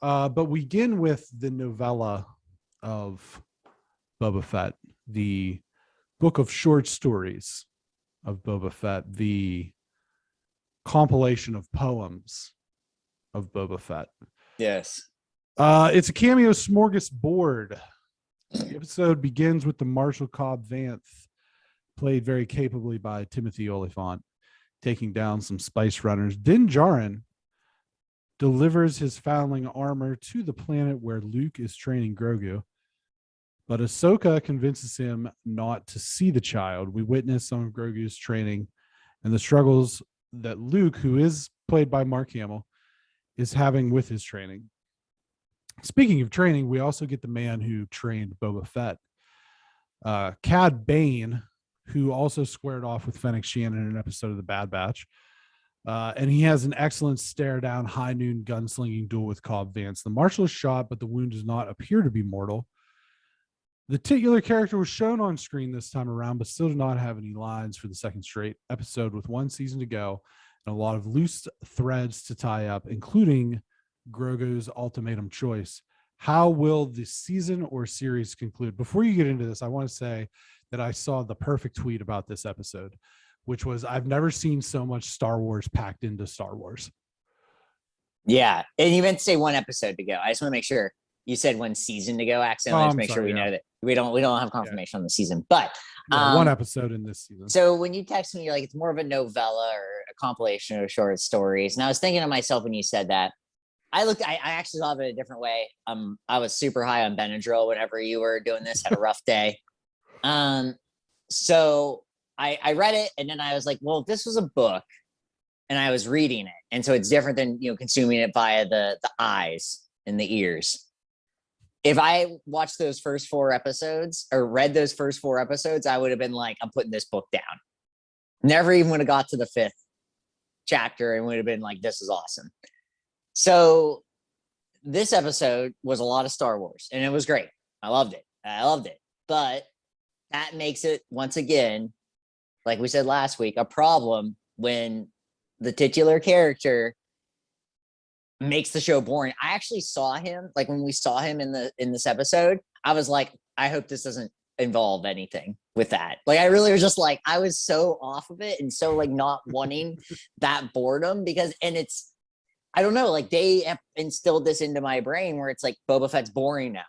But we begin with the novella of Boba Fett, the book of short stories of Boba Fett, the compilation of poems of Boba Fett. Yes. It's a cameo smorgasbord. The episode begins with the Marshal Cobb Vanth, played very capably by Timothy Olyphant, taking down some spice runners. Din Djarin delivers his foundling armor to the planet where Luke is training Grogu, but Ahsoka convinces him not to see the child. We witness some of Grogu's training and the struggles that Luke, who is played by Mark Hamill, is having with his training. Speaking of training, we also get the man who trained Boba Fett, Cad Bane, who also squared off with Fennec Shannon in an episode of The Bad Batch. And he has an excellent stare down, high noon gunslinging duel with Cobb Vanth. The Marshal is shot, but the wound does not appear to be mortal. The titular character was shown on screen this time around, but still did not have any lines for the second straight episode with one season to go and a lot of loose threads to tie up, including Grogu's ultimatum choice. How will the season or series conclude? Before you get into this, I want to say that I saw the perfect tweet about this episode, which was, I've never seen so much Star Wars packed into Star Wars. Yeah. And you meant to say one episode to go. I just want to make sure you said one season to go accidentally. Let's make sure we know that we don't have confirmation on the season, but one episode in this season. So when you text me, you're like, it's more of a novella or a compilation of short stories. And I was thinking to myself when you said that, I actually thought of it a different way. I was super high on Benadryl whenever you were doing this, had a rough day. So I read it and then I was like, well, if this was a book and I was reading it, and so it's different than, consuming it via the eyes and the ears. If I watched those first 4 episodes or read those first 4 episodes, I would have been like, I'm putting this book down. Never even would have got to the 5th chapter and would have been like, this is awesome. So this episode was a lot of Star Wars and it was great. I loved it. But that makes it, once again, like we said last week, a problem when the titular character makes the show boring. I actually saw him, like when we saw him in this episode, I was like, I hope this doesn't involve anything with that. Like, I really was just like, I was so off of it and so like not wanting that boredom because, and it's, I don't know, like they have instilled this into my brain where it's like Boba Fett's boring now.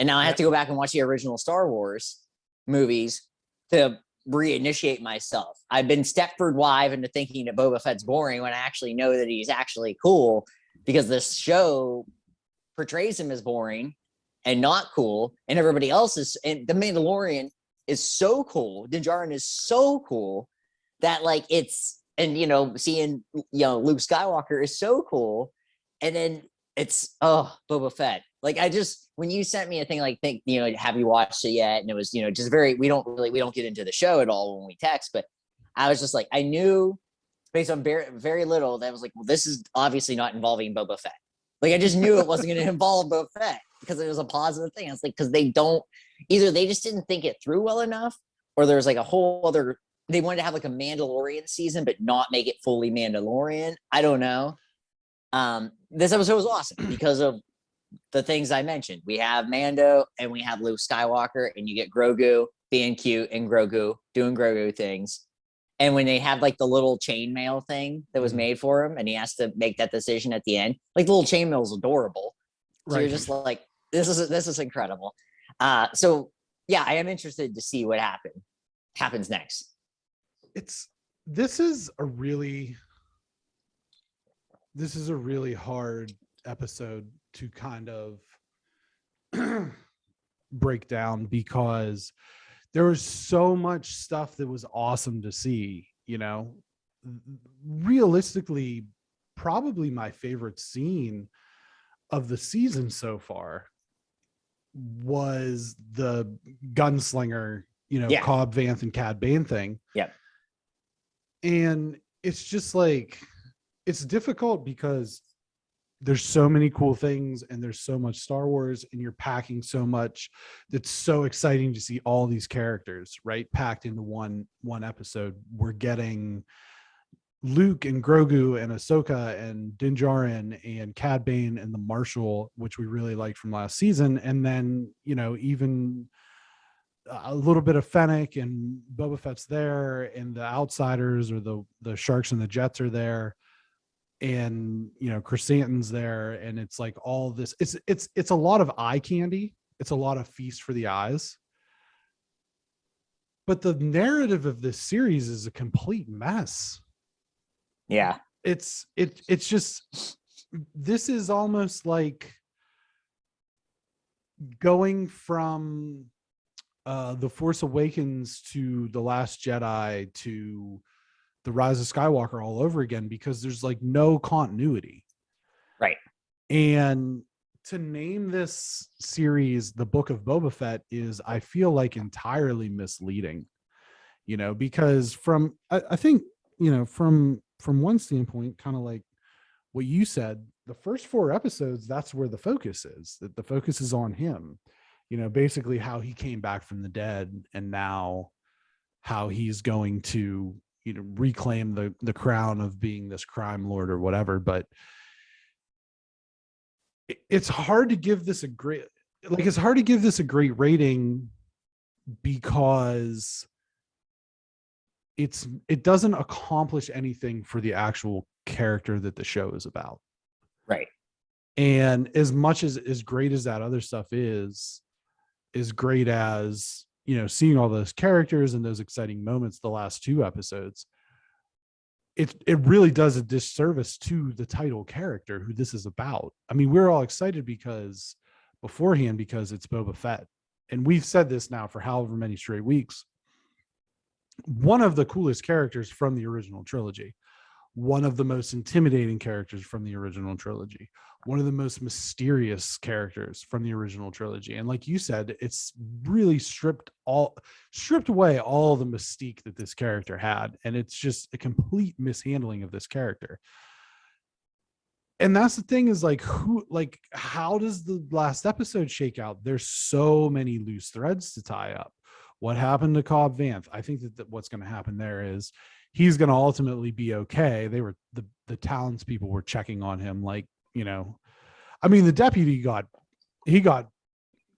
And now I have to go back and watch the original Star Wars movies to reinitiate myself. I've been Stepford Wife into thinking that Boba Fett's boring when I actually know that he's actually cool, because this show portrays him as boring and not cool, and everybody else is, and the Mandalorian is so cool. Din Djarin is so cool that like it's, and seeing Luke Skywalker is so cool, and then it's Boba Fett. Like when you sent me a thing like, have you watched it yet? And it was just very, we don't get into the show at all when we text, but I was just like, I knew based on very, very little that was like, well, this is obviously not involving Boba Fett. Like I just knew it wasn't going to involve Boba Fett because it was a positive thing. It's like, because they just didn't think it through well enough, or there's like a whole other, they wanted to have like a Mandalorian season, but not make it fully Mandalorian. I don't know. This episode was awesome because of the things I mentioned. We have Mando and we have Luke Skywalker, and you get Grogu being cute and Grogu doing Grogu things. And when they have like the little chainmail thing that was made for him, and he has to make that decision at the end, like the little chainmail is adorable. So you're just like, this is incredible. So yeah, I am interested to see what happens next. This is a really hard episode to kind of break down because there was so much stuff that was awesome to see. Realistically, probably my favorite scene of the season so far was the gunslinger, Cobb Vanth and Cad Bane thing. Yeah. And it's just like, it's difficult because there's so many cool things and there's so much Star Wars and you're packing so much that's so exciting to see all these characters, right, packed into one episode. We're getting Luke and Grogu and Ahsoka and Din Djarin and Cad Bane and the Marshal, which we really liked from last season. And then, even a little bit of Fennec and Boba Fett's there, and the Outsiders or the Sharks and the Jets are there, and Chrysanthemum's there, and it's like all this. It's a lot of eye candy. It's a lot of feast for the eyes. But the narrative of this series is a complete mess. Yeah. It's just, this is almost like going from The Force Awakens to The Last Jedi to The Rise of Skywalker all over again, because there's like no continuity. Right. And to name this series The Book of Boba Fett is, I feel like, entirely misleading, because I think, from one standpoint, kind of like what you said, the first 4 episodes, that's where the focus is, that the focus is on him, basically how he came back from the dead, and now how he's going to, reclaim the crown of being this crime lord or whatever. But it's hard to give this a great rating, because it doesn't accomplish anything for the actual character that the show is about. Right. And as much as great as that other stuff is great as, seeing all those characters and those exciting moments, the last 2 episodes, it really does a disservice to the title character who this is about. I mean, we're all excited because it's Boba Fett. And we've said this now for however many straight weeks. One of the coolest characters from the original trilogy, one of the most intimidating characters from the original trilogy, one of the most mysterious characters from the original trilogy. And like you said, it's really stripped away all the mystique that this character had. And it's just a complete mishandling of this character. And that's the thing, is like, how does the last episode shake out? There's so many loose threads to tie up. What happened to Cobb Vanth? I think that what's going to happen there is he's going to ultimately be okay. They were the townspeople were checking on him, like, I mean, the deputy got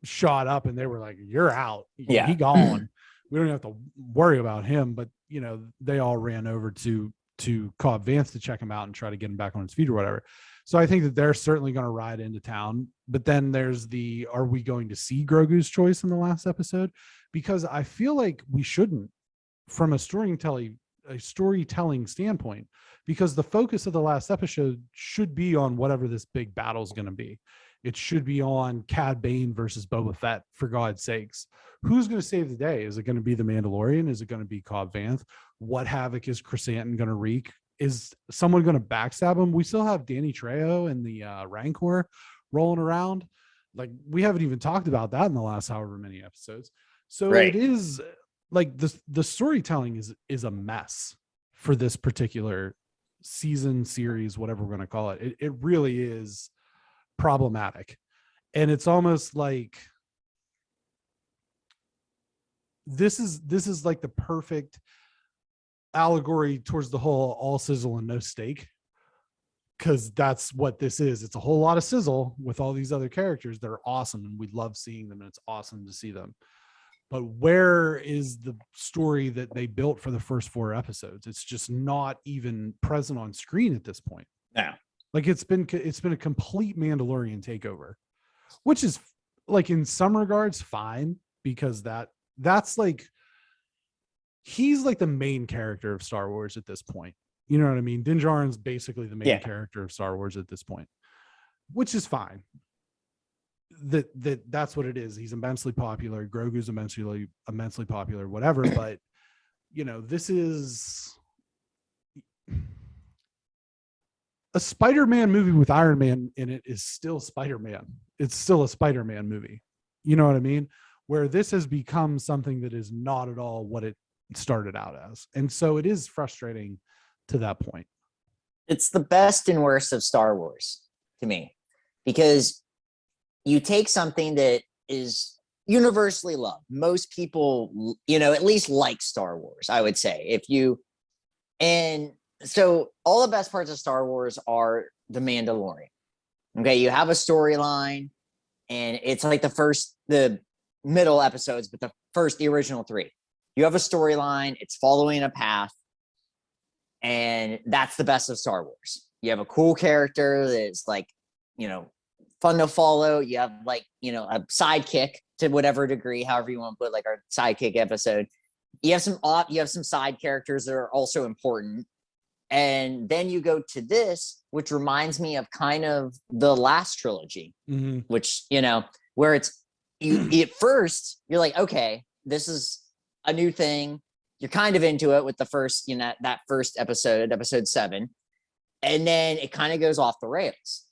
shot up, and they were like, "You're out. Yeah. He gone. We don't have to worry about him." But they all ran over to Cobb Vanth to check him out and try to get him back on his feet or whatever. So I think that they're certainly going to ride into town. But then there's are we going to see Grogu's choice in the last episode? Because I feel like we shouldn't, from a storytelling standpoint, because the focus of the last episode should be on whatever this big battle is going to be. It should be on Cad Bane versus Boba Fett, for God's sakes. Who's going to save the day? Is it going to be the Mandalorian? Is it going to be Cobb Vanth? What havoc is Chrysanthemum going to wreak? Is someone going to backstab him? We still have Danny Trejo and the Rancor rolling around. Like, we haven't even talked about that in the last however many episodes. So Right. It is like the storytelling is a mess for this particular season, series, whatever we're going to call it. It really is problematic. And it's almost like this is like the perfect allegory towards the whole all sizzle and no steak, because that's what this is. It's a whole lot of sizzle with all these other characters that are awesome, and we love seeing them, and it's awesome to see them. But where is the story that they built for the first 4 episodes? It's just not even present on screen at this point. No. Like, it's been a complete Mandalorian takeover, which is, like, in some regards fine, because that's like, he's like the main character of Star Wars at this point. You know what I mean? Din Djarin's basically the main character of Star Wars at this point, which is fine. That's what it is. He's immensely popular. Grogu's immensely popular, whatever. But this is a Spider-Man movie with Iron Man in it is still Spider-Man. It's still a Spider-Man movie. You know what I mean? Where this has become something that is not at all what it started out as. And so it is frustrating to that point. It's the best and worst of Star Wars to me, because you take something that is universally loved. Most people, at least like Star Wars, I would say. And So all the best parts of Star Wars are the Mandalorian. Okay, you have a storyline, and it's like the middle episodes, but the original three. You have a storyline, it's following a path, and that's the best of Star Wars. You have a cool character that's like, fun to follow. You have like, a sidekick to whatever degree, however you want to put like our sidekick episode. You have some side characters that are also important. And then you go to this, which reminds me of kind of the last trilogy, which, where it's at first you're like, okay, this is a new thing. You're kind of into it with the first, that first episode 7. And then it kind of goes off the rails.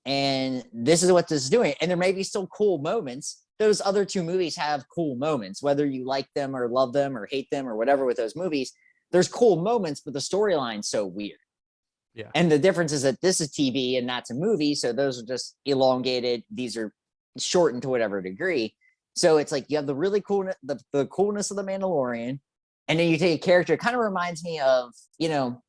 And this is what this is doing. And there may be still cool moments. Those other 2 movies have cool moments, whether you like them or love them or hate them or whatever with those movies. There's cool moments, but the storyline's so weird. Yeah. And the difference is that this is TV and that's a movie. So those are just elongated. These are shortened to whatever degree. So it's like you have the really cool, the coolness of the Mandalorian. And then you take a character, it kind of reminds me of, whenever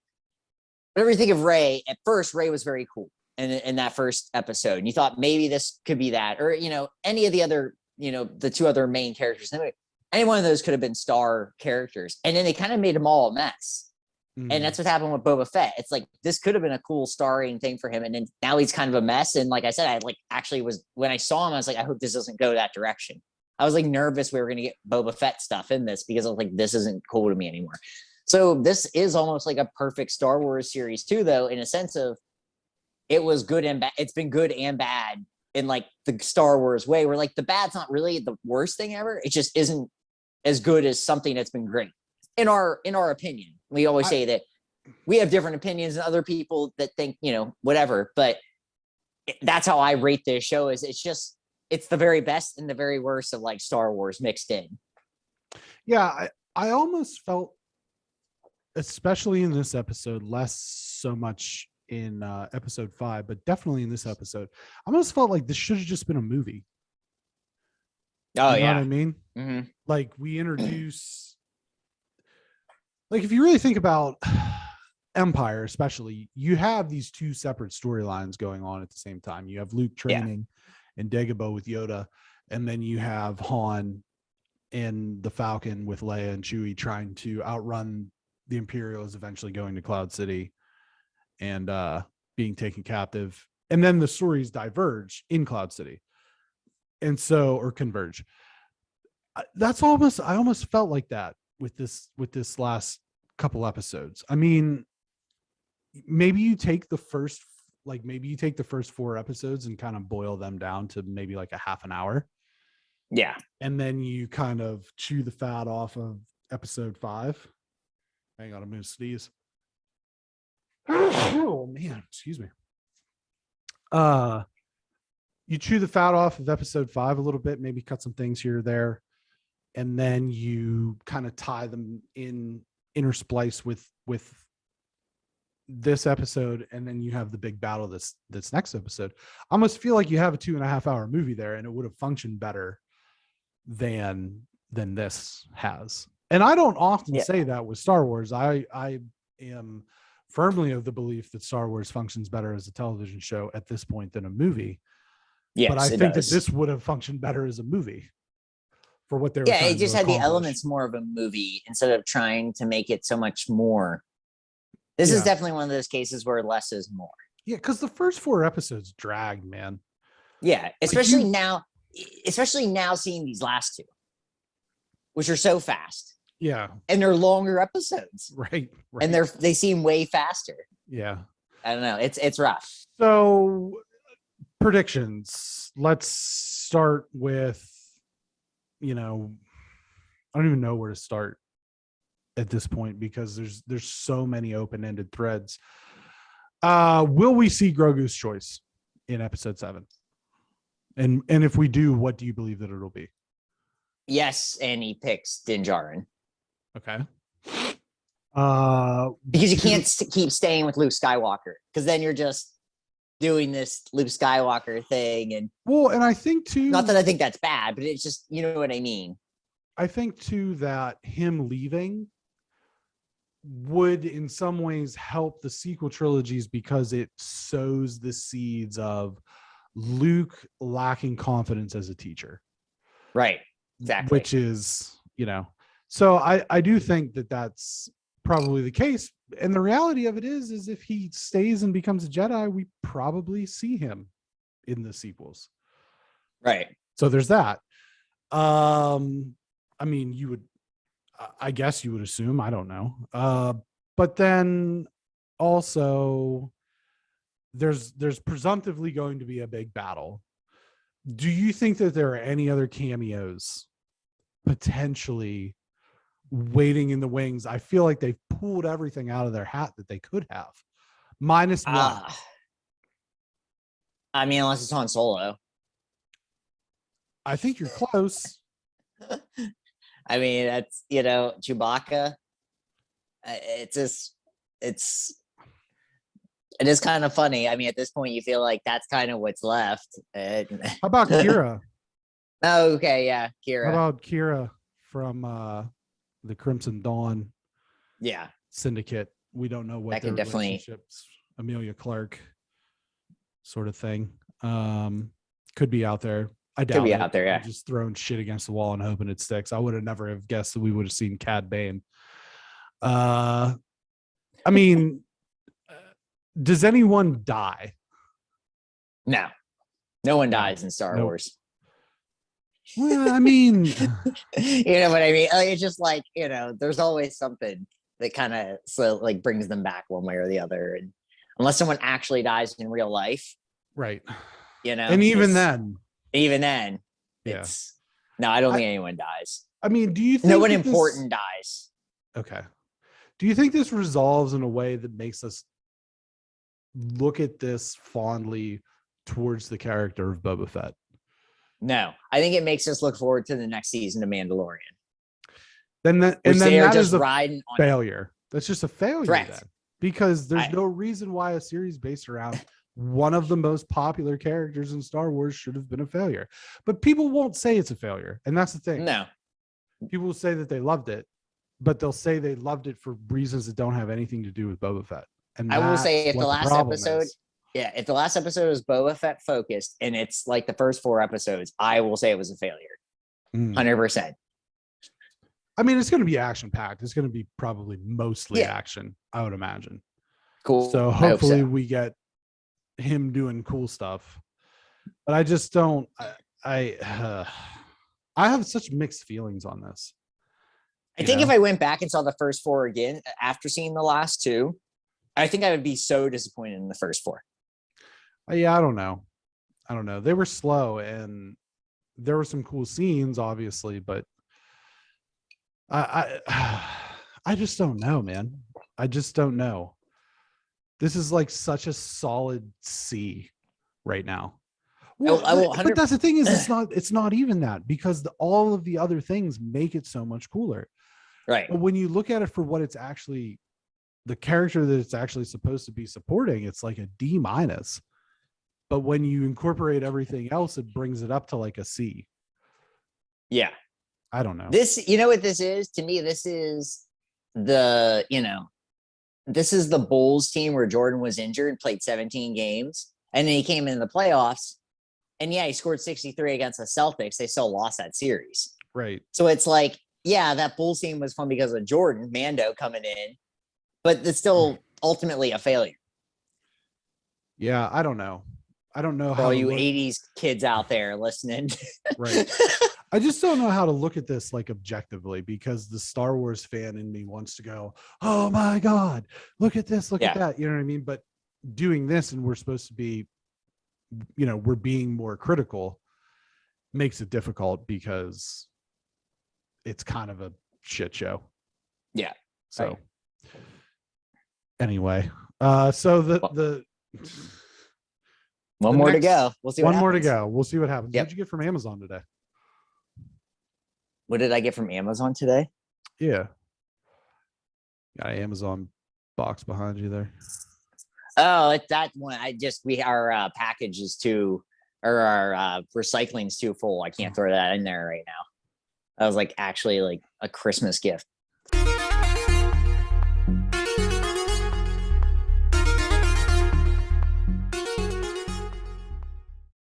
you think of Rey, at first, Rey was very cool in that first episode. And you thought maybe this could be that, or, any of the other, the 2 other main characters. Any one of those could have been star characters. And then they kind of made them all a mess. And that's what happened with Boba Fett. It's like, this could have been a cool starring thing for him. And then now he's kind of a mess. And like I said, when I saw him, I was like, I hope this doesn't go that direction. I was like nervous we were going to get Boba Fett stuff in this because I was like, this isn't cool to me anymore. So this is almost like a perfect Star Wars series too, though, in a sense of it was good and bad. It's been good and bad in like the Star Wars way, where like the bad's not really the worst thing ever. It just isn't as good as something that's been great in our opinion. We always say that we have different opinions than other people that think, whatever, but that's how I rate this show. Is it's the very best and the very worst of like Star Wars mixed in. Yeah. I almost felt, especially in this episode, less so much in episode 5, but definitely in this episode, I almost felt like this should have just been a movie. Oh, you know yeah. what I mean? Mm-hmm. Like we introduce, like if you really think about Empire, especially, you have these 2 separate storylines going on at the same time. You have Luke training and Dagobah with Yoda, and then you have Han and the Falcon with Leia and Chewie trying to outrun the Imperials, eventually going to Cloud City and being taken captive. And then the stories diverge in Cloud City. And so, or converge. I almost felt like that with this last couple episodes. I mean, maybe you take the first 4 episodes and kind of boil them down to maybe like a half an hour. Yeah. And then you kind of chew the fat off of episode 5. Hang on, I'm going to sneeze. Oh man, excuse me. You chew the fat off of episode 5 a little bit, maybe cut some things here or there, and then you kind of tie them in, intersplice with this episode, and then you have the big battle this next episode. I almost feel like you have a 2.5 hour movie there, and it would have functioned better than this has. And I don't often say that with Star Wars. I am firmly of the belief that Star Wars functions better as a television show at this point than a movie. Yes, but I think that this would have functioned better as a movie for what they were. Yeah, it just had the elements more of a movie instead of trying to make it so much more. This is definitely one of those cases where less is more. Yeah, because the first 4 episodes dragged, man. Yeah, especially now seeing these last 2, which are so fast. Yeah, and they're longer episodes, right. And they seem way faster. Yeah, I don't know. It's rough. So predictions. Let's start with, I don't even know where to start at this point because there's so many open-ended threads. Will we see Grogu's choice in episode 7? And if we do, what do you believe that it'll be? Yes, and he picks Din Djarin. Okay. Because you can't keep staying with Luke Skywalker, because then you're just doing this Luke Skywalker thing. And I think too, not that I think that's bad, but it's just, you know what I mean? I think too that him leaving would in some ways help the sequel trilogies because it sows the seeds of Luke lacking confidence as a teacher. Right. Exactly. Which is, so I do think that that's probably the case. And the reality of it is if he stays and becomes a Jedi, we probably see him in the sequels. Right. So there's that. I mean, I guess you would assume, I don't know. But then also there's presumptively going to be a big battle. Do you think that there are any other cameos potentially waiting in the wings? I feel like they've pulled everything out of their hat that they could have, minus one. I mean, unless it's Han Solo. I think you're close. I mean, that's, Chewbacca. It is kind of funny. I mean, at this point, you feel like that's kind of what's left. How about Kira? Oh, okay, yeah, Kira. How about Kira from the Crimson Dawn? Yeah, Syndicate. We don't know what that their could definitely relationships. Amelia Clark, sort of thing. Could be out there. I doubt could be it. out there. Yeah, I'm just throwing shit against the wall and hoping it sticks. I would have never have guessed that we would have seen Cad Bane. I mean, does anyone die? no one dies in Star Wars. Well, I mean, you know what I mean? Like, it's just like, there's always something that kind of brings them back one way or the other. And unless someone actually dies in real life, right? And even then, it's no, I don't think anyone dies. I mean, do you think no one important dies? Okay. Do you think this resolves in a way that makes us look at this fondly towards the character of Boba Fett? No, I think it makes us look forward to the next season of Mandalorian. Then that is a riding on failure. That's just a failure. Correct. Then, because there's no reason why a series based around one of the most popular characters in Star Wars should have been a failure. But people won't say it's a failure, and that's the thing. No, people will say that they loved it, but they'll say they loved it for reasons that don't have anything to do with Boba Fett. And I will say, if the last episode. Is. Yeah, if the last episode was Boba Fett focused and it's like the first 4 episodes, I will say it was a failure. 100%. I mean, it's going to be action packed. It's going to be probably mostly action, I would imagine. Cool. So hopefully we get him doing cool stuff. But I just don't. I have such mixed feelings on this. I think if I went back and saw the first 4 again after seeing the last 2, I think I would be so disappointed in the first 4. Yeah, I don't know. They were slow and there were some cool scenes, obviously, but I just don't know, man. I just don't know. This is like such a solid C right now. Well, but that's the thing is it's not even that, because all of the other things make it so much cooler. Right. But when you look at it for what it's actually, the character that it's actually supposed to be supporting, it's like a D-. But when you incorporate everything else, it brings it up to like a C. Yeah. I don't know. This, what this is to me, this is the Bulls team where Jordan was injured, played 17 games, and then he came in the playoffs. And he scored 63 against the Celtics. They still lost that series. Right. So it's like, that Bulls team was fun because of Jordan, Mando coming in, but it's still ultimately a failure. Yeah, I don't know. For all you 80s kids out there listening. Right. I just don't know how to look at this like objectively, because the Star Wars fan in me wants to go, oh my God, look at this, look at that. You know what I mean? But doing this, and we're supposed to be, we're being more critical, makes it difficult because it's kind of a shit show. Yeah. So anyway, so the one more to go. We'll see. One more to go. We'll see what happens. Yep. What did you get from Amazon today? What did I get from Amazon today? Yeah. Got an Amazon box behind you there. Oh, it's that one. Our package is too, or our recycling's too full. I can't throw that in there right now. That was like actually like a Christmas gift